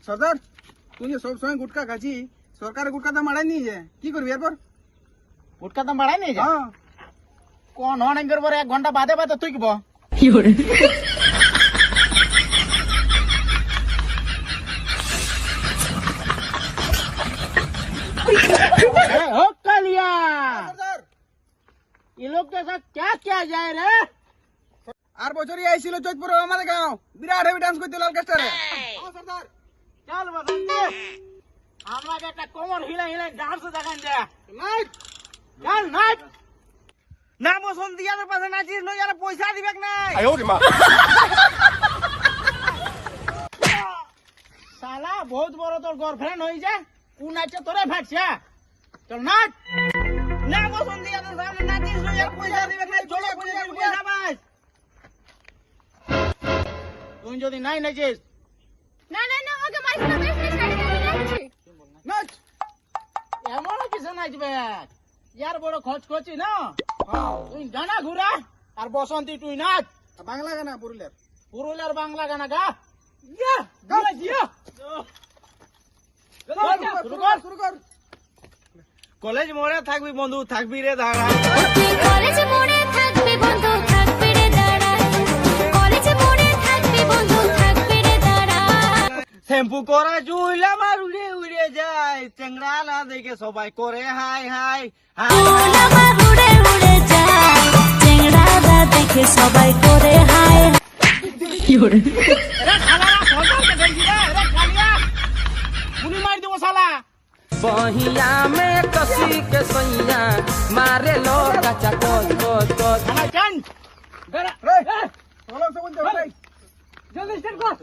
সর্দার তুই যে সবসময় গুটকা খাচ্ছি, সরকারের গুটকা দাম বাড়াই নিয়ে যায়, কি করবি এরপর? গুটকা দাম বাড়াই নিয়ে যা হ্যাঁ কোন অনেকের পরে 1 ঘন্টা বাদে বাদে তুই কিব हो कालिया সর্দার ये लोग के साथ क्या क्या जाए रे আর বছরই আইছিল যোধপুর আমাদের গাঁও, বিরাট হেভি ডান্স করতে অর্কেস্ট্রারে। সর্দার चल बदलते हमरा के একটা কোমর হিলা হিলা ডান্স দেখান দে নাইট চল নাইট না বসন্ত ইয়াদের পাশে নাচিস নই যারা পয়সা দিবেক নাই শালা বহুত বড় তোর গার্লফ্রেন্ড হই যা কোন আছে তোরে ফাটছে চল নাচ না বসন্ত ইয়াদের সামনে নাচিস নই যারা পয়সা দিবেক নাই চলো পয়সা বাস তুই যদি নাই নাচিস না না না ওকে মারিস না নাচছি নাচ। এমন কিছু নাচবে ইয়ার বড় খোঁজ খোঁজি না তুই গানা ঘুরা আর বসন্তি তুই নাচ বাংলা গানা পুরুলিয়ার। পুরুলিয়ার বাংলা গানা গা ইয়া গানা দিয়া শুরু কর শুরু কর। কলেজ মোড়ে থাকবি বন্ধু থাকবি রে দাঁড়া কলেজ মোড়ে থাকবি বন্ধু থাকবি রে দাঁড়া কলেজ মোড়ে থাকবি বন্ধু থাকবি রে দাঁড়া শ্যাম্পু করা চুল আমার উড়ে উড়ে যায় চেংড়া না দেখে সবাই করে হাই হাই হাই চুল আমার উড়ে উড়ে যায় চেংড়াটা দেখে সবাই করে হায় রে খালারা সরকারকে দেখি রে খালিয়া গুলি মার দেবো শালা बहिया में कसी के सैया मारे लो कचा कोच कोच कोच খালা চান বেরা রে চলো সব বলতে ভাই। জলদি স্টার্ট কর